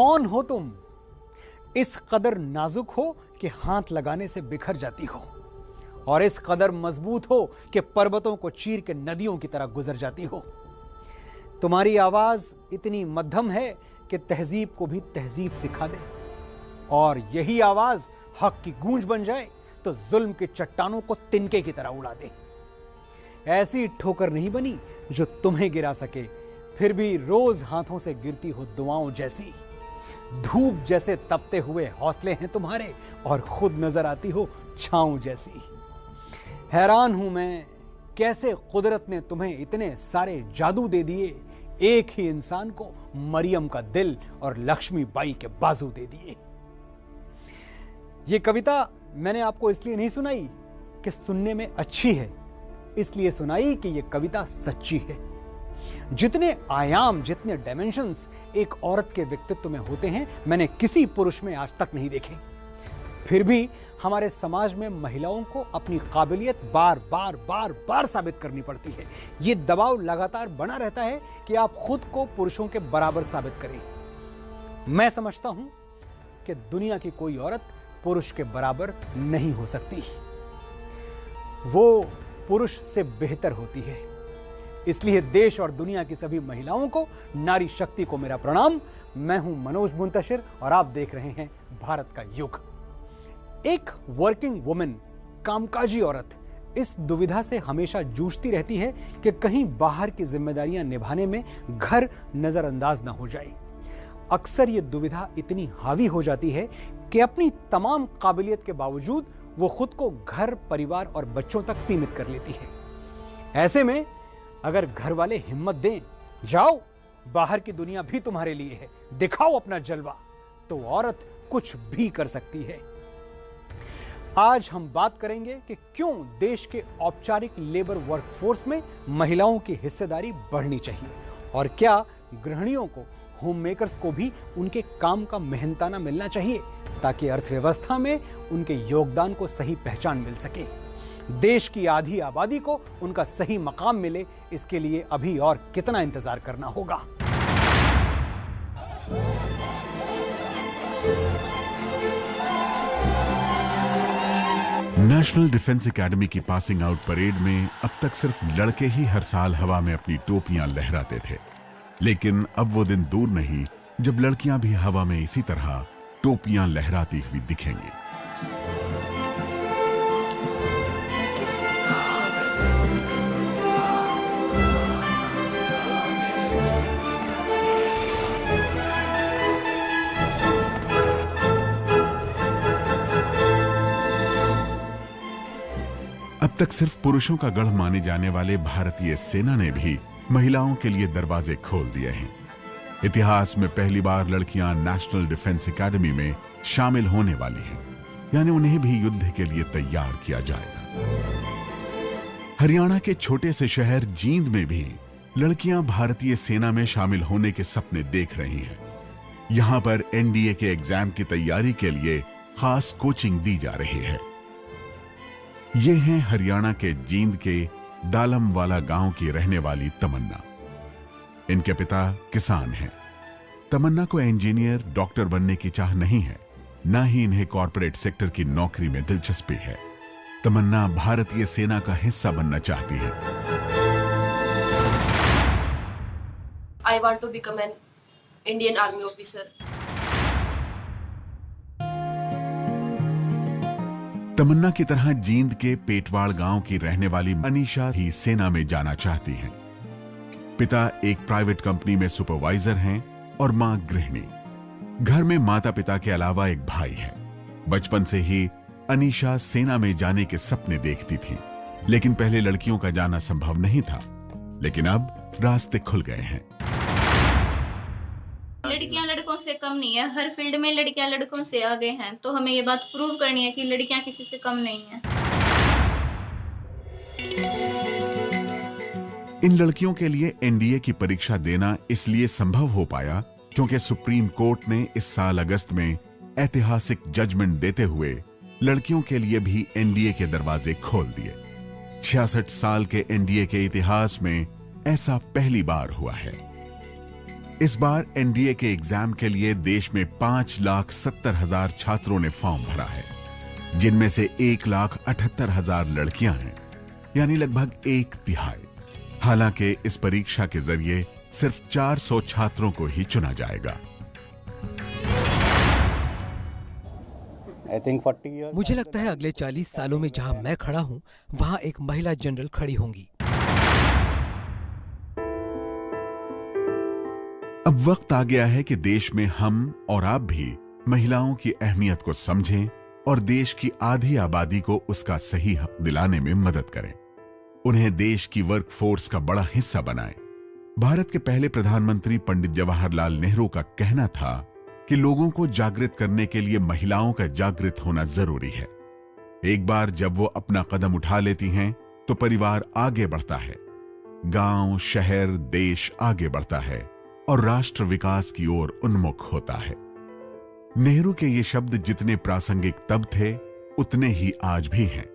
कौन हो तुम? इस कदर नाजुक हो कि हाथ लगाने से बिखर जाती हो, और इस कदर मजबूत हो कि पर्वतों को चीर के नदियों की तरह गुजर जाती हो। तुम्हारी आवाज इतनी मध्यम है कि तहजीब को भी तहजीब सिखा दे, और यही आवाज हक की गूंज बन जाए तो जुल्म के चट्टानों को तिनके की तरह उड़ा दे। ऐसी ठोकर नहीं बनी जो तुम्हें गिरा सके, फिर भी रोज हाथों से गिरती हो दुआओं जैसी। धूप जैसे तपते हुए हौसले हैं तुम्हारे, और खुद नजर आती हो छांव जैसी। हैरान हूं मैं, कैसे कुदरत ने तुम्हें इतने सारे जादू दे दिए, एक ही इंसान को मरियम का दिल और लक्ष्मीबाई के बाजू दे दिए। ये कविता मैंने आपको इसलिए नहीं सुनाई कि सुनने में अच्छी है, इसलिए सुनाई कि यह कविता सच्ची है। जितने आयाम, जितने डायमेंशंस एक औरत के व्यक्तित्व में होते हैं, मैंने किसी पुरुष में आज तक नहीं देखे। फिर भी हमारे समाज में महिलाओं को अपनी काबिलियत बार बार बार बार साबित करनी पड़ती है। यह दबाव लगातार बना रहता है कि आप खुद को पुरुषों के बराबर साबित करें। मैं समझता हूं कि दुनिया की कोई औरत पुरुष के बराबर नहीं हो सकती, वो पुरुष से बेहतर होती है। इसलिए देश और दुनिया की सभी महिलाओं को, नारी शक्ति को मेरा प्रणाम। मैं हूं मनोज मुंतशिर और आप देख रहे हैं भारत का युग। एक वर्किंग वुमेन, कामकाजी औरत इस दुविधा से हमेशा जूझती रहती है कि कहीं बाहर की जिम्मेदारियां निभाने में घर नजरअंदाज ना हो जाए। अक्सर ये दुविधा इतनी हावी हो जाती है कि अपनी तमाम काबिलियत के बावजूद वो खुद को घर, परिवार और बच्चों तक सीमित कर लेती है। ऐसे में अगर घर वाले हिम्मत दें, जाओ बाहर की दुनिया भी तुम्हारे लिए है, दिखाओ अपना जलवा, तो औरत कुछ भी कर सकती है। आज हम बात करेंगे कि क्यों देश के औपचारिक लेबर वर्कफोर्स में महिलाओं की हिस्सेदारी बढ़नी चाहिए, और क्या गृहिणियों को, होम मेकर्स को भी उनके काम का मेहनताना मिलना चाहिए, ताकि अर्थव्यवस्था में उनके योगदान को सही पहचान मिल सके। देश की आधी आबादी को उनका सही मकाम मिले, इसके लिए अभी और कितना इंतजार करना होगा। नेशनल डिफेंस एकेडमी की पासिंग आउट परेड में अब तक सिर्फ लड़के ही हर साल हवा में अपनी टोपियां लहराते थे, लेकिन अब वो दिन दूर नहीं जब लड़कियां भी हवा में इसी तरह टोपियां लहराती हुई दिखेंगी। अब तक सिर्फ पुरुषों का गढ़ माने जाने वाले भारतीय सेना ने भी महिलाओं के लिए दरवाजे खोल दिए हैं। इतिहास में पहली बार लड़कियां नेशनल डिफेंस एकेडमी में शामिल होने वाली हैं, यानी उन्हें भी युद्ध के लिए तैयार किया जाएगा। हरियाणा के छोटे से शहर जींद में भी लड़कियां भारतीय सेना में शामिल होने के सपने देख रही हैं। यहां पर एनडीए के एग्जाम की तैयारी के लिए खास कोचिंग दी जा रही है। ये हैं हरियाणा के जींद के दालमवाला गांव की रहने वाली तमन्ना। इनके पिता किसान हैं। तमन्ना को इंजीनियर, डॉक्टर बनने की चाह नहीं है, ना ही इन्हें कॉर्पोरेट सेक्टर की नौकरी में दिलचस्पी है। तमन्ना भारतीय सेना का हिस्सा बनना चाहती है। I want to become an Indian Army officer. तमन्ना की तरह जींद के पेटवाड़ गांव की रहने वाली अनीशा ही सेना में जाना चाहती हैं। पिता एक प्राइवेट कंपनी में सुपरवाइजर हैं और मां गृहिणी। घर में माता पिता के अलावा एक भाई है। बचपन से ही अनीशा सेना में जाने के सपने देखती थी, लेकिन पहले लड़कियों का जाना संभव नहीं था, लेकिन अब रास्ते खुल गए हैं। लड़कियां लड़कों से कम नहीं है, हर फील्ड में लड़कियां लड़कों से आगे हैं, तो हमें ये बात प्रूव करनी है कि लड़कियां किसी से कम नहीं हैं। इन लड़कियों के लिए एनडीए की परीक्षा देना इसलिए संभव हो पाया क्योंकि सुप्रीम कोर्ट ने इस साल अगस्त में ऐतिहासिक जजमेंट देते हुए लड़कियों के लिए भी एनडीए के दरवाजे खोल दिए। 66 साल के एनडीए के इतिहास में ऐसा पहली बार हुआ है। इस बार एनडीए के एग्जाम के लिए देश में 5,70,000 छात्रों ने फॉर्म भरा है, जिनमें से 1,78,000 लड़कियां हैं, यानी लगभग 1/3। हालांकि इस परीक्षा के जरिए सिर्फ 400 छात्रों को ही चुना जाएगा। मुझे लगता है अगले 40 सालों में जहां मैं खड़ा हूं, वहां एक महिला जनरल खड़ी होंगी। अब वक्त आ गया है कि देश में हम और आप भी महिलाओं की अहमियत को समझें और देश की आधी आबादी को उसका सही हक दिलाने में मदद करें। उन्हें देश की वर्कफोर्स का बड़ा हिस्सा बनाएं। भारत के पहले प्रधानमंत्री पंडित जवाहरलाल नेहरू का कहना था कि लोगों को जागृत करने के लिए महिलाओं का जागृत होना जरूरी है। एक बार जब वो अपना कदम उठा लेती हैं, तो परिवार आगे बढ़ता है, गांव, शहर, देश आगे बढ़ता है और राष्ट्र विकास की ओर उन्मुख होता है। नेहरू के ये शब्द जितने प्रासंगिक तब थे, उतने ही आज भी हैं।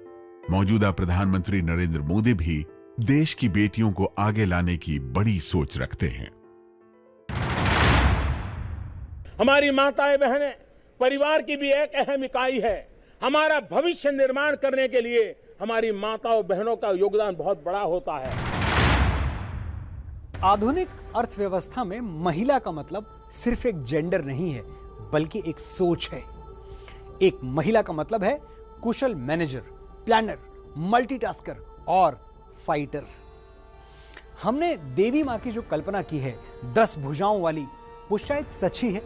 मौजूदा प्रधानमंत्री नरेंद्र मोदी भी देश की बेटियों को आगे लाने की बड़ी सोच रखते हैं। हमारी माताएं बहनें परिवार की भी एक अहम इकाई है। हमारा भविष्य निर्माण करने के लिए हमारी माताओं बहनों का योगदान बहुत बड़ा होता है। आधुनिक अर्थव्यवस्था में महिला का मतलब सिर्फ एक जेंडर नहीं है, बल्कि एक सोच है। एक महिला का मतलब है कुशल मैनेजर, प्लानर, मल्टीटास्कर और फाइटर। हमने देवी मां की जो कल्पना की है 10 भुजाओं वाली, वो शायद सच ही है।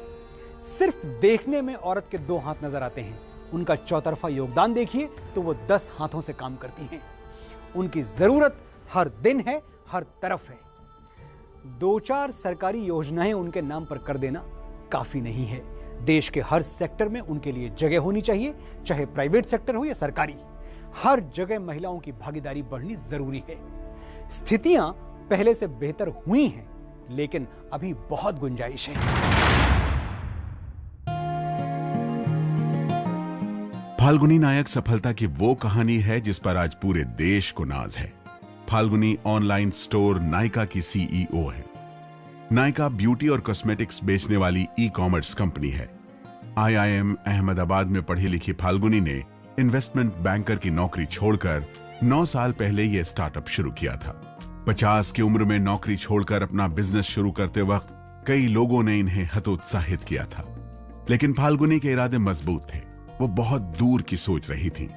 सिर्फ देखने में औरत के 2 हाथ नजर आते हैं, उनका चौतरफा योगदान देखिए तो वो 10 हाथों से काम करती हैं। उनकी जरूरत हर दिन है, हर तरफ है। 2-4 सरकारी योजनाएं उनके नाम पर कर देना काफी नहीं है। देश के हर सेक्टर में उनके लिए जगह होनी चाहिए, चाहे प्राइवेट सेक्टर हो या सरकारी। हर जगह महिलाओं की भागीदारी बढ़नी जरूरी है। स्थितियां पहले से बेहतर हुई हैं, लेकिन अभी बहुत गुंजाइश है। फाल्गुनी नायक सफलता की वो कहानी है जिस पर आज पूरे देश को नाज है। फाल्गुनी ऑनलाइन स्टोर नायका की सीईओ है। नायका ब्यूटी और कॉस्मेटिक्स बेचने वाली ई-कॉमर्स कंपनी है। आईआईएम अहमदाबाद में पढ़ी लिखी फाल्गुनी ने इन्वेस्टमेंट बैंकर की नौकरी छोड़कर 9 साल पहले यह स्टार्टअप शुरू किया था। 50 की उम्र में नौकरी छोड़कर अपना बिजनेस शुरू करते वक्त कई लोगों ने इन्हें हतोत्साहित किया था, लेकिन फाल्गुनी के इरादे मजबूत थे। वो बहुत दूर की सोच रही थी।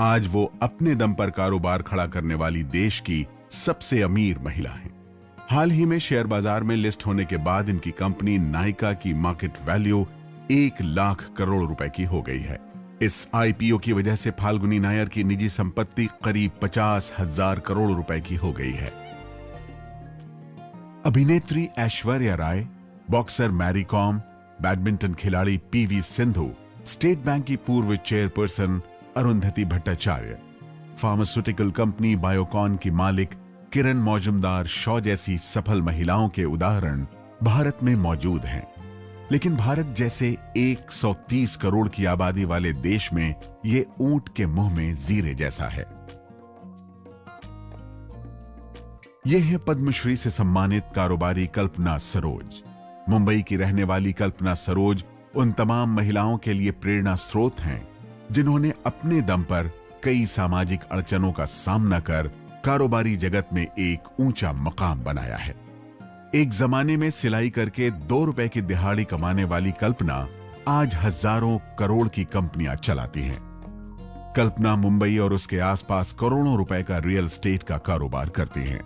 आज वो अपने दम पर कारोबार खड़ा करने वाली देश की सबसे अमीर महिला हैं। हाल ही में शेयर बाजार में लिस्ट होने के बाद इनकी कंपनी नायका की मार्केट वैल्यू 1 लाख करोड़ रुपए की हो गई है। इस आईपीओ की वजह से फाल्गुनी नायर की निजी संपत्ति करीब 50,000 करोड़ रुपए की हो गई है। अभिनेत्री Aishwarya Rai, boxer Mary com, badminton खिलाड़ी पीवी सिंधु, स्टेट बैंक की पूर्व chairperson Arundhati Bhattacharya, pharmaceutical company Biocon की मालिक किरण मौजूमदार शॉ जैसी सफल महिलाओं के उदाहरण भारत में मौजूद हैं। लेकिन भारत जैसे 130 करोड़ की आबादी वाले देश में ये ऊंट के मुंह में जीरे जैसा है। यह है पद्मश्री से सम्मानित कारोबारी कल्पना सरोज। मुंबई की रहने वाली कल्पना सरोज उन तमाम महिलाओं के लिए प्रेरणा स्रोत हैं जिन्होंने अपने दम पर कई सामाजिक अड़चनों का सामना कर कारोबारी जगत में एक ऊंचा मकाम बनाया है। एक जमाने में सिलाई करके 2 रुपए की दिहाड़ी कमाने वाली कल्पना आज हजारों करोड़ की कंपनियां चलाती हैं। कल्पना मुंबई और उसके आसपास करोड़ों रुपए का रियल एस्टेट का कारोबार करती हैं।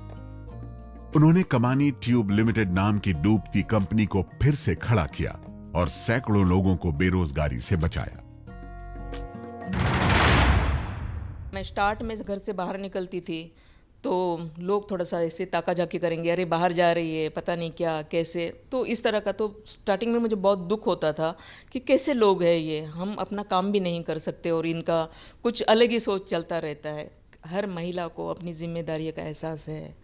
उन्होंने कमानी ट्यूब लिमिटेड नाम की डूबती कंपनी को फिर से खड़ा किया और सैकड़ों लोगों को बेरोजगारी से बचाया। मैं स्टार्ट में घर से बाहर निकलती थी तो लोग थोड़ा सा ऐसे ताका झाकी करेंगे, अरे बाहर जा रही है, पता नहीं क्या कैसे। तो इस तरह का तो स्टार्टिंग में मुझे बहुत दुख होता था कि कैसे लोग हैं ये, हम अपना काम भी नहीं कर सकते और इनका कुछ अलग ही सोच चलता रहता है। हर महिला को अपनी जिम्मेदारी का एहसास है।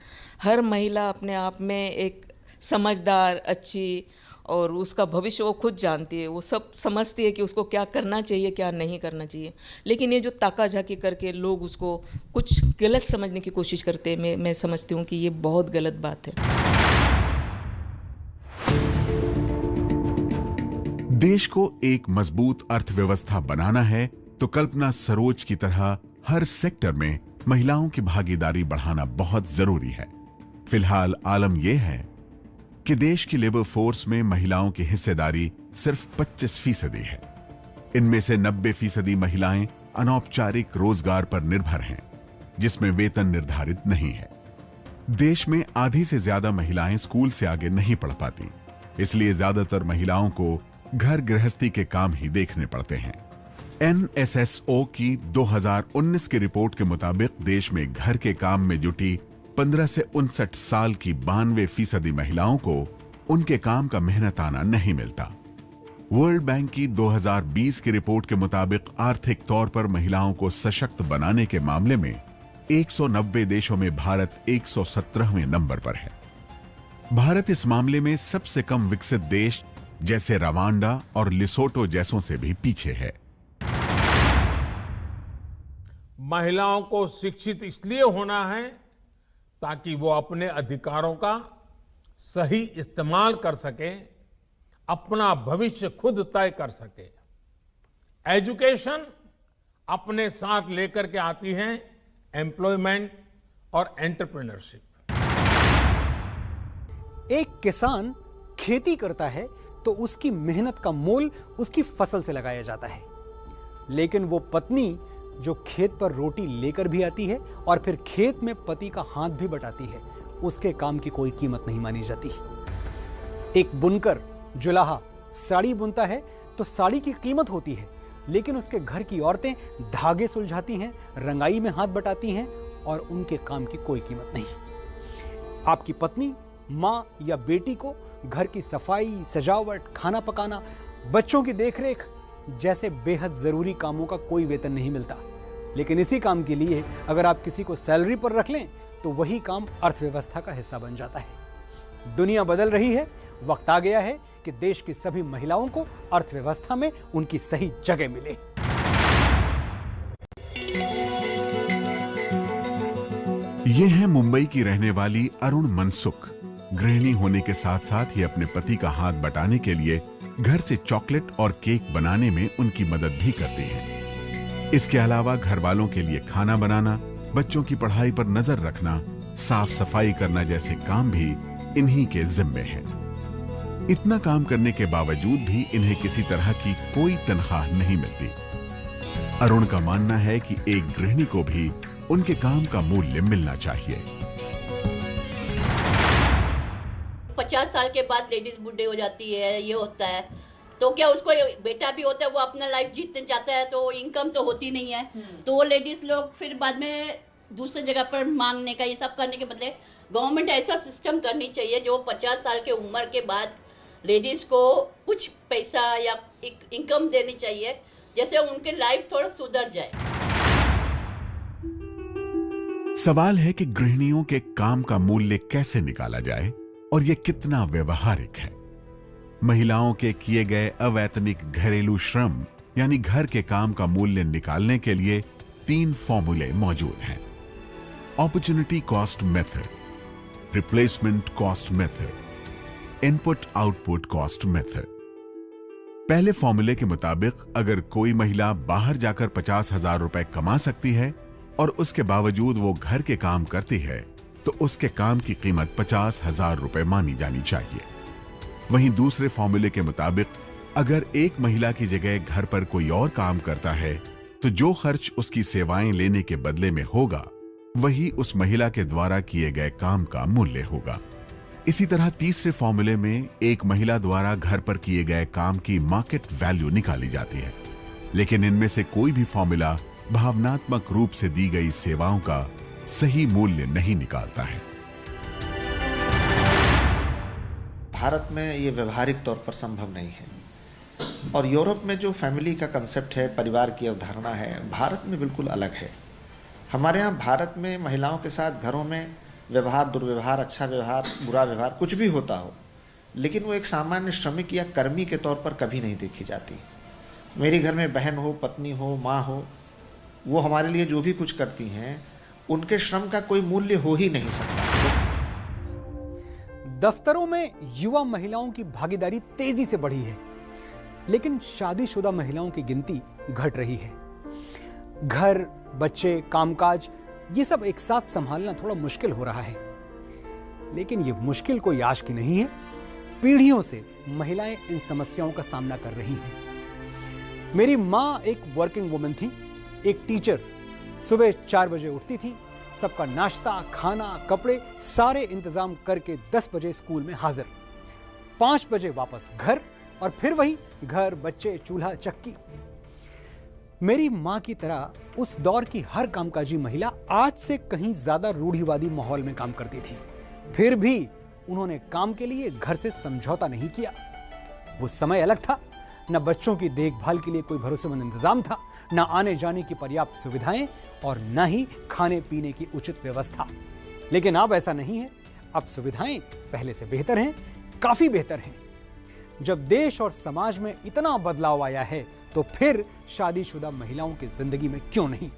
हर महिला अपने आप में एक समझदार, अच्छी और उसका भविष्य वो खुद जानती है। वो सब समझती है कि उसको क्या करना चाहिए, क्या नहीं करना चाहिए। लेकिन ये जो ताका झाकी करके लोग उसको कुछ गलत समझने की कोशिश करते हैं, मैं समझती हूँ कि ये बहुत गलत बात है। देश को एक मजबूत अर्थव्यवस्था बनाना है तो कल्पना सरोज की तरह हर सेक्टर में महिलाओं की भागीदारी बढ़ाना बहुत जरूरी है। फिलहाल आलम यह है कि देश की लेबर फोर्स में महिलाओं की हिस्सेदारी सिर्फ 25% है। इनमें से 90% महिलाएं अनौपचारिक रोजगार पर निर्भर हैं, जिसमें वेतन निर्धारित नहीं है। देश में आधी से ज्यादा महिलाएं स्कूल से आगे नहीं पढ़ पाती, इसलिए ज्यादातर महिलाओं को घर गृहस्थी के काम ही देखने पड़ते हैं। NSSO की 2019 की रिपोर्ट के मुताबिक देश में घर के काम में जुटी 15 से 59 साल की 92% महिलाओं को उनके काम का मेहनताना नहीं मिलता। वर्ल्ड बैंक की 2020 की रिपोर्ट के मुताबिक आर्थिक तौर पर महिलाओं को सशक्त बनाने के मामले में 190 देशों में भारत 117वें नंबर पर है। भारत इस मामले में सबसे कम विकसित देश जैसे रवांडा और लिसोटो जैसों से भी पीछे है। महिलाओं को शिक्षित इसलिए होना है ताकि वो अपने अधिकारों का सही इस्तेमाल कर सके, अपना भविष्य खुद तय कर सके। एजुकेशन अपने साथ लेकर के आती है एम्प्लॉयमेंट और एंटरप्रेन्योरशिप। एक किसान खेती करता है तो उसकी मेहनत का मोल उसकी फसल से लगाया जाता है, लेकिन वो पत्नी जो खेत पर रोटी लेकर भी आती है और फिर खेत में पति का हाथ भी बटाती है, उसके काम की कोई कीमत नहीं मानी जाती। एक बुनकर जुलाहा साड़ी बुनता है तो साड़ी की कीमत होती है, लेकिन उसके घर की औरतें धागे सुलझाती हैं, रंगाई में हाथ बटाती हैं और उनके काम की कोई कीमत नहीं। आपकी पत्नी, माँ या बेटी को घर की सफाई, सजावट, खाना पकाना, बच्चों की देखरेख जैसे बेहद जरूरी कामों का कोई वेतन नहीं मिलता, लेकिन इसी काम के लिए अगर आप किसी को सैलरी पर रख लें तो वही काम अर्थव्यवस्था का हिस्सा बन जाता है। दुनिया बदल रही है, वक्त आ गया है कि देश की सभी महिलाओं को अर्थव्यवस्था में उनकी सही जगह मिले। ये है मुंबई की रहने वाली अरुण मनसुख। गृहिणी होने के साथ साथ ही अपने पति का हाथ बटाने के लिए घर से चॉकलेट और केक बनाने में उनकी मदद भी करती है। इसके अलावा घर वालों के लिए खाना बनाना, बच्चों की पढ़ाई पर नजर रखना, साफ सफाई करना जैसे काम भी इन्हीं के जिम्मे है। इतना काम करने के बावजूद भी इन्हें किसी तरह की कोई तनख्वाह नहीं मिलती। अरुण का मानना है कि एक गृहिणी को भी उनके काम का मूल्य मिलना चाहिए। 50 साल के बाद लेडीज बुढ़े हो जाती है, ये होता है, तो क्या उसको बेटा भी होता है, वो अपना लाइफ जीतने चाहता है, तो इनकम तो होती नहीं है, तो वो लेडीज लोग फिर बाद में दूसरी जगह पर मांगने का, ये सब करने के बदले गवर्नमेंट ऐसा सिस्टम करनी चाहिए जो 50 साल के उम्र के बाद लेडीज को कुछ पैसा या इनकम देनी चाहिए, जैसे उनकी लाइफ थोड़ा सुधर जाए। सवाल है कि गृहिणियों के काम का मूल्य कैसे निकाला जाए और यह कितना व्यवहारिक है। महिलाओं के किए गए अवैतनिक घरेलू श्रम यानी घर के काम का मूल्य निकालने के लिए 3 फॉर्मूले मौजूद हैं। Opportunity cost method, replacement cost method, input output cost method. पहले फॉर्मूले के मुताबिक अगर कोई महिला बाहर जाकर 50,000 रुपए कमा सकती है और उसके बावजूद वो घर के काम करती है तो उसके काम की कीमत 50,000 रुपए मानी जानी चाहिए। वहीं दूसरे फॉर्मूले के मुताबिक अगर एक महिला की जगह घर पर कोई और काम करता है तो जो खर्च उसकी सेवाएं लेने के बदले में होगा वही उस महिला के द्वारा किए गए काम का मूल्य होगा। इसी तरह तीसरे फॉर्मूले में एक महिला द्वारा घर पर किए गए काम की मार्केट वैल्यू निकाली जाती है, लेकिन इनमें से कोई भी फॉर्मूला भावनात्मक रूप से दी गई सेवाओं का सही मूल्य नहीं निकालता है। भारत में ये व्यवहारिक तौर पर संभव नहीं है और यूरोप में जो फैमिली का कंसेप्ट है, परिवार की अवधारणा है, भारत में बिल्कुल अलग है। हमारे यहाँ भारत में महिलाओं के साथ घरों में व्यवहार, दुर्व्यवहार, अच्छा व्यवहार, बुरा व्यवहार कुछ भी होता हो, लेकिन वो एक सामान्य श्रमिक या कर्मी के तौर पर कभी नहीं देखी जाती। मेरे घर में बहन हो, पत्नी हो, माँ हो, वो हमारे लिए जो भी कुछ करती हैं उनके श्रम का कोई मूल्य हो ही नहीं सकता। दफ्तरों में युवा महिलाओं की भागीदारी तेजी से बढ़ी है। लेकिन शादीशुदा महिलाओं की गिनती घट रही है। घर, बच्चे, कामकाज, ये सब एक साथ संभालना थोड़ा मुश्किल हो रहा है। लेकिन ये मुश्किल कोई आज की नहीं है। पीढ़ियों से महिलाएं इन समस्याओं का सामना कर रही हैं। मेरी मां एक वर्किंग वुमन थी, एक टीचर। सुबह 4 बजे उठती थी, सबका नाश्ता, खाना, कपड़े सारे इंतजाम करके 10 बजे स्कूल में हाजिर, 5 बजे वापस घर, और फिर वही घर, बच्चे, चूल्हा, चक्की। मेरी मां की तरह उस दौर की हर कामकाजी महिला आज से कहीं ज्यादा रूढ़िवादी माहौल में काम करती थी। फिर भी उन्होंने काम के लिए घर से समझौता नहीं किया। वो समय अलग था, न बच्चों की देखभाल के लिए कोई भरोसेमंद इंतजाम था, न आने जाने की पर्याप्त सुविधाएं, और न ही खाने पीने की उचित व्यवस्था। लेकिन अब ऐसा नहीं है। अब सुविधाएं पहले से बेहतर हैं, काफी बेहतर हैं। जब देश और समाज में इतना बदलाव आया है तो फिर शादीशुदा महिलाओं की जिंदगी में क्यों नहीं।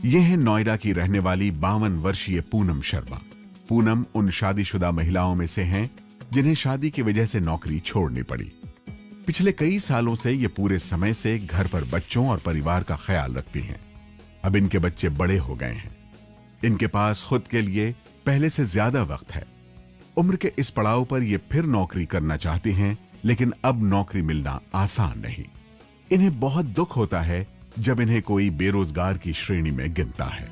यह है नोएडा की रहने वाली 52 वर्षीय पूनम शर्मा। पूनम उन शादीशुदा महिलाओं में से हैं जिन्हें शादी की वजह से नौकरी छोड़नी पड़ी। पिछले कई सालों से ये पूरे समय से घर पर बच्चों और परिवार का ख्याल रखती हैं। अब इनके बच्चे बड़े हो गए हैं, इनके पास खुद के लिए पहले से ज्यादा वक्त है। उम्र के इस पड़ाव पर ये फिर नौकरी करना चाहती हैं, लेकिन अब नौकरी मिलना आसान नहीं। इन्हें बहुत दुख होता है जब इन्हें कोई बेरोजगार की श्रेणी में गिनता है।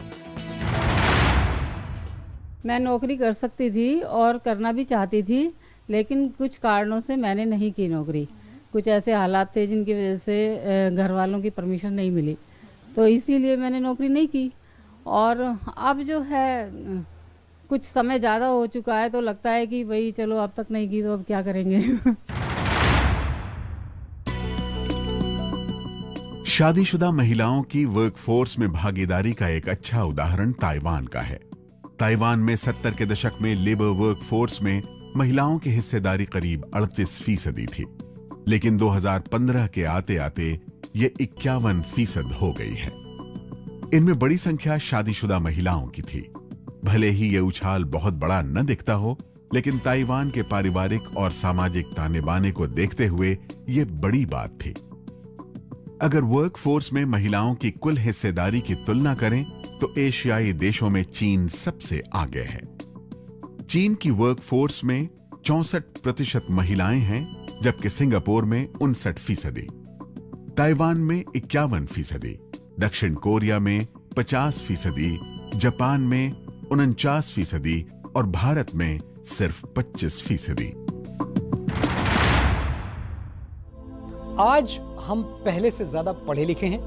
मैं नौकरी कर सकती थी और करना भी चाहती थी, लेकिन कुछ कारणों से मैंने नहीं की नौकरी। कुछ ऐसे हालात थे जिनकी वजह से घर वालों की परमिशन नहीं मिली, तो इसीलिए मैंने नौकरी नहीं की। और अब जो है कुछ समय ज़्यादा हो चुका है, तो लगता है कि भाई चलो अब तक नहीं की तो अब क्या करेंगे। शादीशुदा महिलाओं की वर्कफोर्स में भागीदारी का एक अच्छा उदाहरण ताइवान का है। ताइवान में 70 के दशक में लेबर वर्कफोर्स में महिलाओं की हिस्सेदारी करीब 38% थी, लेकिन 2015 के आते आते ये 51% हो गई है। इनमें बड़ी संख्या शादीशुदा महिलाओं की थी। भले ही ये उछाल बहुत बड़ा न दिखता हो, लेकिन ताइवान के पारिवारिक और सामाजिक ताने बाने को देखते हुए ये बड़ी बात थी। अगर वर्कफोर्स में महिलाओं की कुल हिस्सेदारी की तुलना करें तो एशियाई देशों में चीन सबसे आगे है। चीन की वर्कफोर्स में 64% महिलाएं हैं, जबकि सिंगापुर में 59%, ताइवान में 51%, दक्षिण कोरिया में 50%, जापान में 49% और भारत में सिर्फ 25%। आज हम पहले से ज्यादा पढ़े लिखे हैं,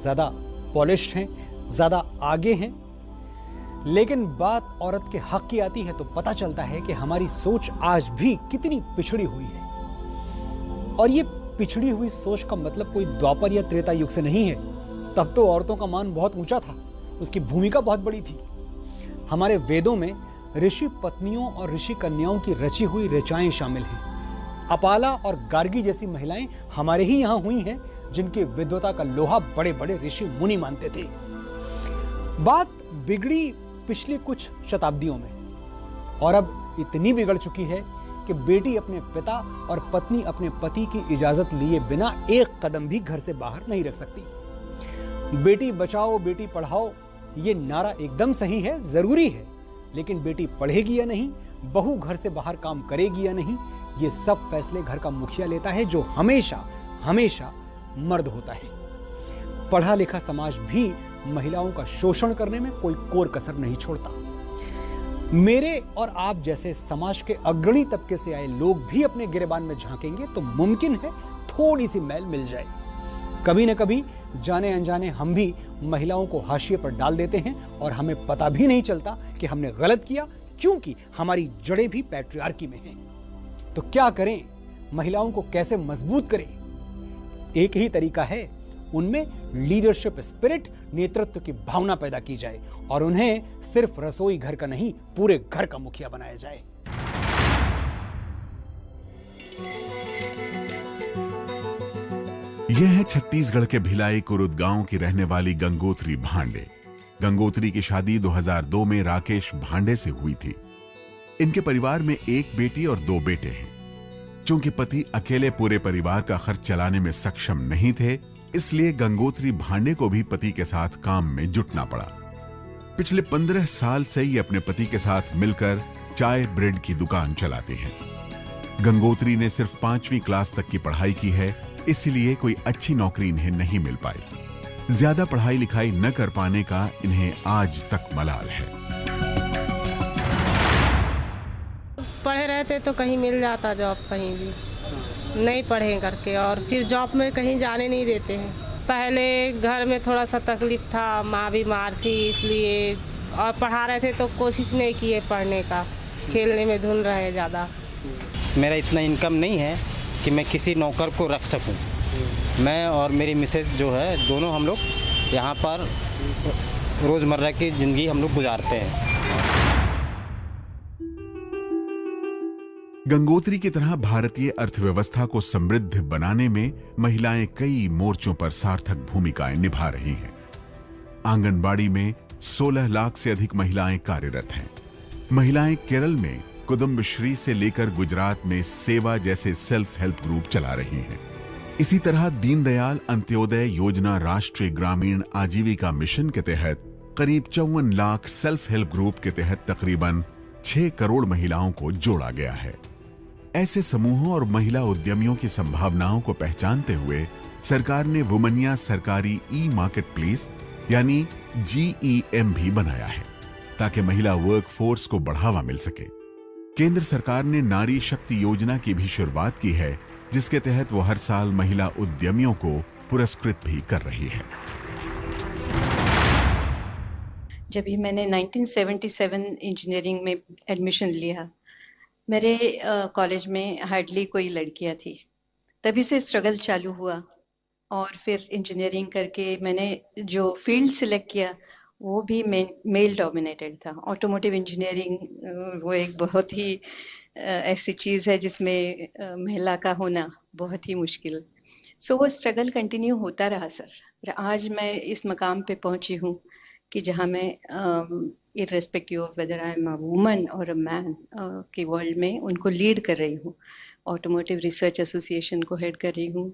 ज्यादा पॉलिश्ड हैं, ज्यादा आगे हैं, लेकिन बात औरत के हक की आती है तो पता चलता है कि हमारी सोच आज भी कितनी पिछड़ी हुई है। और ये पिछड़ी हुई सोच का मतलब कोई द्वापर या त्रेता युग से नहीं है। तब तो औरतों का मान बहुत ऊंचा था, उसकी भूमिका बहुत बड़ी थी। हमारे वेदों में ऋषि पत्नियों और ऋषि कन्याओं की रची हुई ऋचाएं शामिल हैं। अपाला और गार्गी जैसी महिलाएं हमारे ही यहां हुई हैं, जिनके विद्वता का लोहा बड़े बड़े ऋषि मुनि मानते थे। बात बिगड़ी पिछले कुछ शताब्दियों में, और अब इतनी बिगड़ चुकी है कि बेटी अपने पिता और पत्नी अपने पति की इजाजत लिए बिना एक कदम भी घर से बाहर नहीं रख सकती। बेटी बचाओ बेटी पढ़ाओ ये नारा एकदम सही है, जरूरी है, लेकिन बेटी पढ़ेगी या नहीं, बहू घर से बाहर काम करेगी या नहीं, ये सब फैसले घर का मुखिया लेता है, जो हमेशा हमेशा मर्द होता है। पढ़ा लिखा समाज भी महिलाओं का शोषण करने में कोई कोर कसर नहीं छोड़ता। मेरे और आप जैसे समाज के अग्रणी तबके से आए लोग भी अपने गिरेबान में झांकेंगे तो मुमकिन है थोड़ी सी मैल मिल जाए। कभी न कभी जाने अनजाने हम भी महिलाओं को हाशिए पर डाल देते हैं और हमें पता भी नहीं चलता कि हमने गलत किया, क्योंकि हमारी जड़ें भी पैट्रियार्की में हैं। तो क्या करें, महिलाओं को कैसे मजबूत करें? एक ही तरीका है, उनमें लीडरशिप स्पिरिट, नेतृत्व की भावना पैदा की जाए और उन्हें सिर्फ रसोई घर का नहीं, पूरे घर का मुखिया बनाया जाए। यह है छत्तीसगढ़ के भिलाई कुरुद गांव की रहने वाली गंगोत्री भांडे। गंगोत्री की शादी 2002 में राकेश भांडे से हुई थी। इनके परिवार में एक बेटी और 2 बेटे हैं। चूंकि पति अकेले पूरे परिवार का खर्च चलाने में सक्षम नहीं थे, इसलिए गंगोत्री भांडे को भी पति के साथ काम में जुटना पड़ा। पिछले 15 साल से ये अपने पति के साथ मिलकर चाय ब्रेड की दुकान चलाते हैं। गंगोत्री ने सिर्फ 5वीं क्लास तक की पढ़ाई की है, इसलिए कोई अच्छी नौकरी इन्हें नहीं मिल पाई। ज्यादा पढ़ाई लिखाई न कर पाने का इन्हें आज तक मलाल है। पढ़े रहते तो कहीं मिल जाता जॉब, कहीं भी नहीं पढ़े करके, और फिर जॉब में कहीं जाने नहीं देते हैं। पहले घर में थोड़ा सा तकलीफ था, माँ बीमार थी इसलिए, और पढ़ा रहे थे तो कोशिश नहीं किए पढ़ने का, खेलने में धुन रहे ज़्यादा। मेरा इतना इनकम नहीं है कि मैं किसी नौकर को रख सकूं। मैं और मेरी मिसेस जो है, दोनों हम लोग यहाँ पर रोज़मर्रा की ज़िंदगी हम लोग गुजारते हैं। गंगोत्री की तरह भारतीय अर्थव्यवस्था को समृद्ध बनाने में महिलाएं कई मोर्चों पर सार्थक भूमिकाएं निभा रही हैं। आंगनबाड़ी में 16 लाख से अधिक महिलाएं कार्यरत हैं। महिलाएं केरल में कुदुम्बश्री से लेकर गुजरात में सेवा जैसे सेल्फ हेल्प ग्रुप चला रही हैं। इसी तरह दीनदयाल अंत्योदय योजना राष्ट्रीय ग्रामीण आजीविका मिशन के तहत करीब 54 लाख सेल्फ हेल्प ग्रुप के तहत तकरीबन 6 करोड़ महिलाओं को जोड़ा गया है। ऐसे समूहों और महिला उद्यमियों की संभावनाओं को पहचानते हुए सरकार ने वुमनिया सरकारी ई मार्केट प्लेस यानी GEM भी बनाया है, ताकि महिला वर्कफोर्स को बढ़ावा मिल सके। केंद्र सरकार ने नारी शक्ति योजना की भी शुरुआत की है, जिसके तहत वो हर साल महिला उद्यमियों को पुरस्कृत भी कर रही है। जब भी मैंने 1977 इंजीनियरिंग में एडमिशन लिया, मेरे कॉलेज में हार्डली कोई लड़कियां थी। तभी से स्ट्रगल चालू हुआ, और फिर इंजीनियरिंग करके मैंने जो फील्ड सिलेक्ट किया वो भी मेल डोमिनेटेड था। ऑटोमोटिव इंजीनियरिंग वो एक बहुत ही ऐसी चीज़ है जिसमें महिला का होना बहुत ही मुश्किल। सो वो स्ट्रगल कंटिन्यू होता रहा सर। आज मैं इस मकाम पे पहुंची हूँ कि जहाँ मैं irrespective of whether I am a woman और अ मैन की वर्ल्ड में उनको लीड कर रही हूँ। ऑटोमोटिव रिसर्च एसोसिएशन को हेड कर रही हूँ,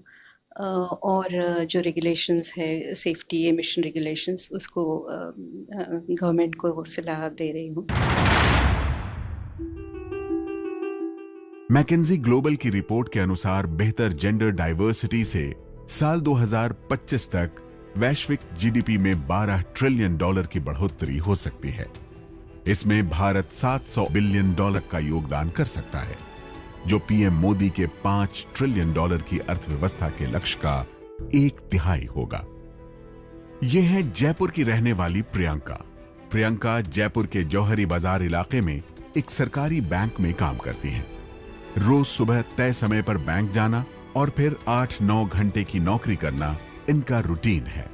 और जो रेगुलेशंस है सेफ्टी एमिशन रेगुलेशंस, उसको गवर्नमेंट को सलाह दे रही हूँ। मैकेंजी ग्लोबल की रिपोर्ट के अनुसार बेहतर जेंडर डाइवर्सिटी से साल 2025 तक वैश्विक जीडीपी में $12 ट्रिलियन की बढ़ोतरी हो सकती है। इसमें भारत $700 बिलियन का योगदान कर सकता है, जो पीएम मोदी के $5 ट्रिलियन की अर्थव्यवस्था के लक्ष्य का 1/3 होगा। यह है जयपुर की रहने वाली प्रियंका। प्रियंका जयपुर के जौहरी बाजार इलाके में एक सरकारी बैंक में काम करती हैं। रोज सुबह तय समय पर बैंक जाना और फिर 8-9 घंटे की नौकरी करना इनका रूटीन है।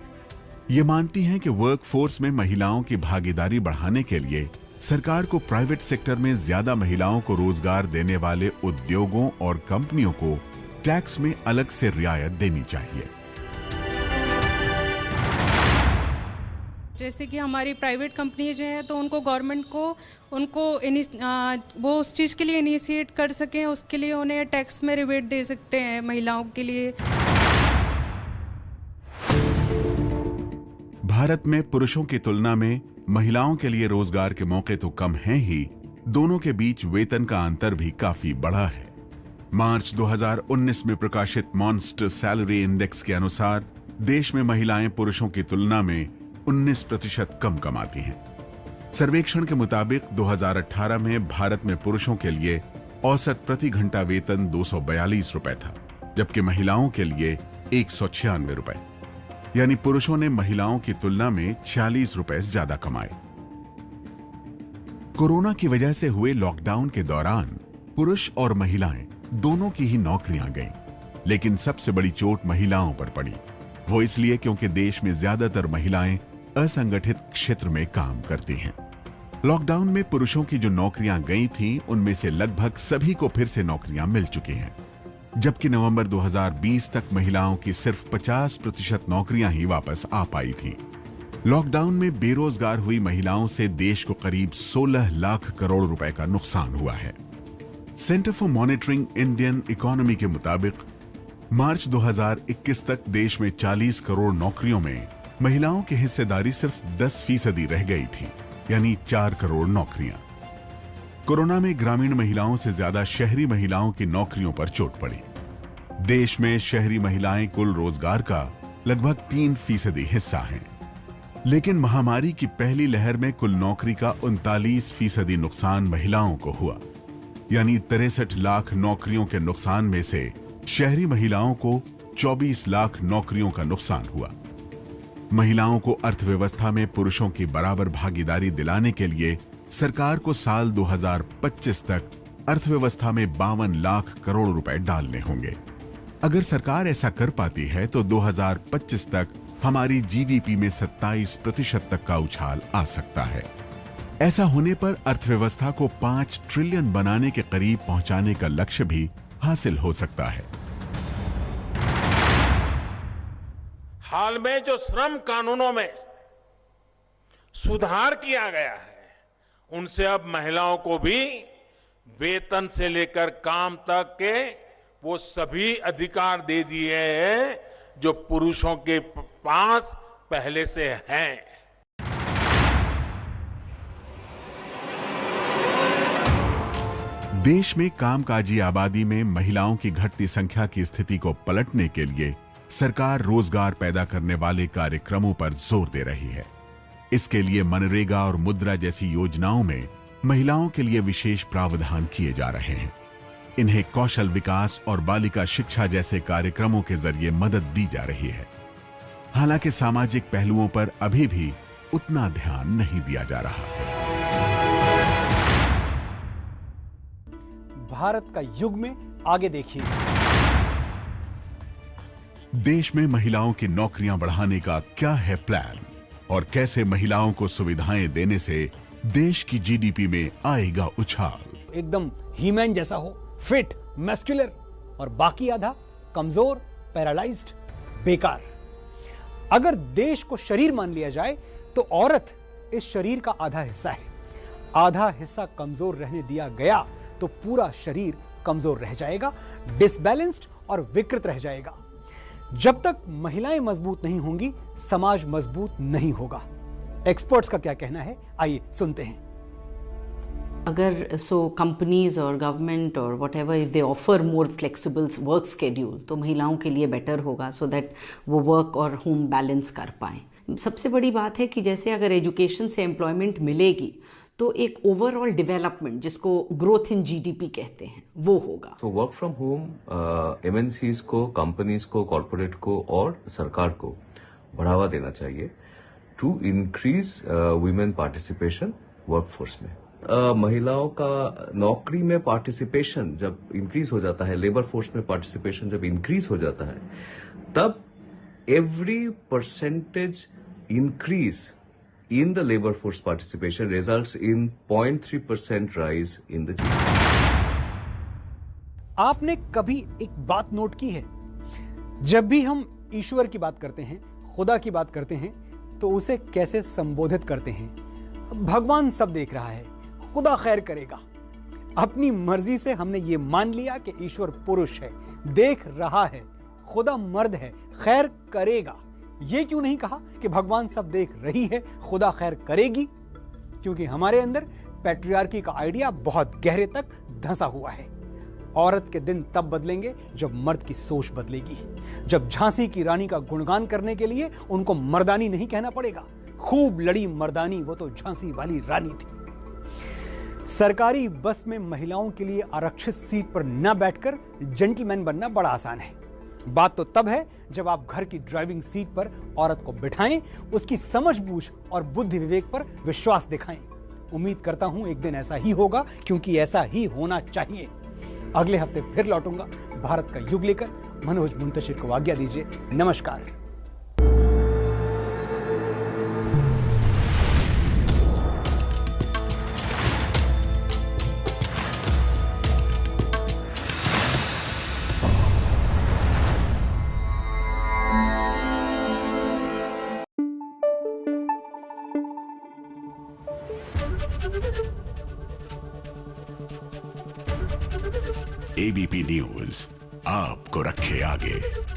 ये मानती हैं कि वर्कफोर्स में महिलाओं की भागीदारी बढ़ाने के लिए सरकार को प्राइवेट सेक्टर में ज्यादा महिलाओं को रोजगार देने वाले उद्योगों और कंपनियों को टैक्स में अलग से रियायत देनी चाहिए। जैसे कि हमारी प्राइवेट कंपनी जो है, तो उनको गवर्नमेंट को वो उस चीज़ के लिए इनिशिएट कर सकें, उसके लिए उन्हें टैक्स में रिबेट दे सकते हैं महिलाओं के लिए। भारत में पुरुषों की तुलना में महिलाओं के लिए रोजगार के मौके तो कम हैं ही, दोनों के बीच वेतन का अंतर भी काफी बड़ा है। मार्च 2019 में प्रकाशित मॉन्स्टर सैलरी इंडेक्स के अनुसार देश में महिलाएं पुरुषों की तुलना में 19% कम कमाती हैं। सर्वेक्षण के मुताबिक 2018 में भारत में पुरुषों के लिए औसत प्रति घंटा वेतन 242 रुपए था, जबकि महिलाओं के लिए 196 रुपए, यानी पुरुषों ने महिलाओं की तुलना में 46 रुपए ज्यादा कमाए। कोरोना की वजह से हुए लॉकडाउन के दौरान पुरुष और महिलाएं दोनों की ही नौकरियां गईं, लेकिन सबसे बड़ी चोट महिलाओं पर पड़ी। वो इसलिए क्योंकि देश में ज्यादातर महिलाएं असंगठित क्षेत्र में काम करती हैं। लॉकडाउन में पुरुषों की जो नौकरियां गई थीं, उनमें से लगभग सभी को फिर से नौकरियां मिल चुकी हैं, जबकि नवंबर 2020 तक महिलाओं की सिर्फ 50% नौकरियां ही वापस आ पाई थीं। लॉकडाउन में बेरोजगार हुई महिलाओं से देश को करीब 16 लाख करोड़ रुपए का नुकसान हुआ है। Centre for monitoring Indian economy के मुताबिक मार्च 2021 तक देश में 40 करोड़ नौकरियों में महिलाओं की हिस्सेदारी सिर्फ 10% रह गई थी, यानी 4 करोड़ नौकरियां। कोरोना में ग्रामीण महिलाओं से ज्यादा शहरी महिलाओं की नौकरियों पर चोट पड़ी। देश में शहरी महिलाएं कुल रोजगार का लगभग 3% हिस्सा हैं। लेकिन महामारी की पहली लहर में कुल नौकरी का 39% नुकसान महिलाओं को हुआ, यानी 63 लाख नौकरियों के नुकसान में से शहरी महिलाओं को 24 लाख नौकरियों का नुकसान हुआ। महिलाओं को अर्थव्यवस्था में पुरुषों की बराबर भागीदारी दिलाने के लिए सरकार को साल 2025 तक अर्थव्यवस्था में 52 लाख करोड़ रुपए डालने होंगे। अगर सरकार ऐसा कर पाती है तो 2025 तक हमारी जीडीपी में 27% तक का उछाल आ सकता है। ऐसा होने पर अर्थव्यवस्था को 5 ट्रिलियन बनाने के करीब पहुंचाने का लक्ष्य भी हासिल हो सकता है। हाल में जो श्रम कानूनों में सुधार किया गया है, उनसे अब महिलाओं को भी वेतन से लेकर काम तक के वो सभी अधिकार दे दिए हैं जो पुरुषों के पास पहले से हैं। देश में कामकाजी आबादी में महिलाओं की घटती संख्या की स्थिति को पलटने के लिए सरकार रोजगार पैदा करने वाले कार्यक्रमों पर जोर दे रही है। इसके लिए मनरेगा और मुद्रा जैसी योजनाओं में महिलाओं के लिए विशेष प्रावधान किए जा रहे हैं। इन्हें कौशल विकास और बालिका शिक्षा जैसे कार्यक्रमों के जरिए मदद दी जा रही है। हालांकि सामाजिक पहलुओं पर अभी भी उतना ध्यान नहीं दिया जा रहा है। भारत का युग में आगे देखिए। देश में महिलाओं की नौकरियां बढ़ाने का क्या है प्लान और कैसे महिलाओं को सुविधाएं देने से देश की जीडीपी में आएगा उछाल। एकदम हीमैन जैसा हो, फिट, मस्कुलर, और बाकी आधा कमजोर, पैरालाइज्ड, बेकार। अगर देश को शरीर मान लिया जाए तो औरत इस शरीर का आधा हिस्सा है। आधा हिस्सा कमजोर रहने दिया गया तो पूरा शरीर कमजोर रह जाएगा, डिसबैलेंस्ड और विकृत रह जाएगा। जब तक महिलाएं मजबूत नहीं होंगी, समाज मजबूत नहीं होगा। एक्सपर्ट्स का क्या कहना है, आइए सुनते हैं। अगर कंपनीज और गवर्नमेंट और what ever if they offer more flexible work schedule तो महिलाओं के लिए बेटर होगा, सो दैट वो वर्क और होम बैलेंस कर पाएँ। सबसे बड़ी बात है कि जैसे अगर एजुकेशन से एम्प्लॉयमेंट मिलेगी तो एक ओवरऑल डेवलपमेंट, जिसको ग्रोथ इन जीडीपी कहते हैं, वो होगा। तो वर्क फ्रॉम होम एमएनसीज को, कंपनीज को, कॉर्पोरेट को और सरकार को बढ़ावा देना चाहिए to increase women participation workforce में। महिलाओं का नौकरी में पार्टिसिपेशन जब इंक्रीज हो जाता है, लेबर फोर्स में पार्टिसिपेशन जब इंक्रीज हो जाता है, तब every percentage increase in the labor force participation results in 0.3% rise in the GDP. आपने कभी एक बात नोट की है, जब भी हम ईश्वर की बात करते हैं, खुदा की बात करते हैं, तो उसे कैसे संबोधित करते हैं? भगवान सब देख रहा है, खुदा खैर करेगा। अपनी मर्जी से हमने ये मान लिया कि ईश्वर पुरुष है, देख रहा है, खुदा मर्द है, खैर करेगा। ये क्यों नहीं कहा कि भगवान सब देख रही है, खुदा खैर करेगी? क्योंकि हमारे अंदर पैट्रियार्की का आइडिया बहुत गहरे तक धंसा हुआ है। औरत के दिन तब बदलेंगे जब मर्द की सोच बदलेगी, जब झांसी की रानी का गुणगान करने के लिए उनको मर्दानी नहीं कहना पड़ेगा। खूब लड़ी मर्दानी, वो तो झांसी वाली रानी थी। सरकारी बस में महिलाओं के लिए आरक्षित सीट पर न बैठकर जेंटलमैन बनना बड़ा आसान है। बात तो तब है जब आप घर की ड्राइविंग सीट पर औरत को बिठाएं, उसकी समझबूझ और बुद्धि विवेक पर विश्वास दिखाएं। उम्मीद करता हूं एक दिन ऐसा ही होगा, क्योंकि ऐसा ही होना चाहिए। अगले हफ्ते फिर लौटूंगा भारत का युग लेकर। मनोज मुंतशिर को आज्ञा दीजिए। नमस्कार। एबीपी न्यूज आपको रखे आगे।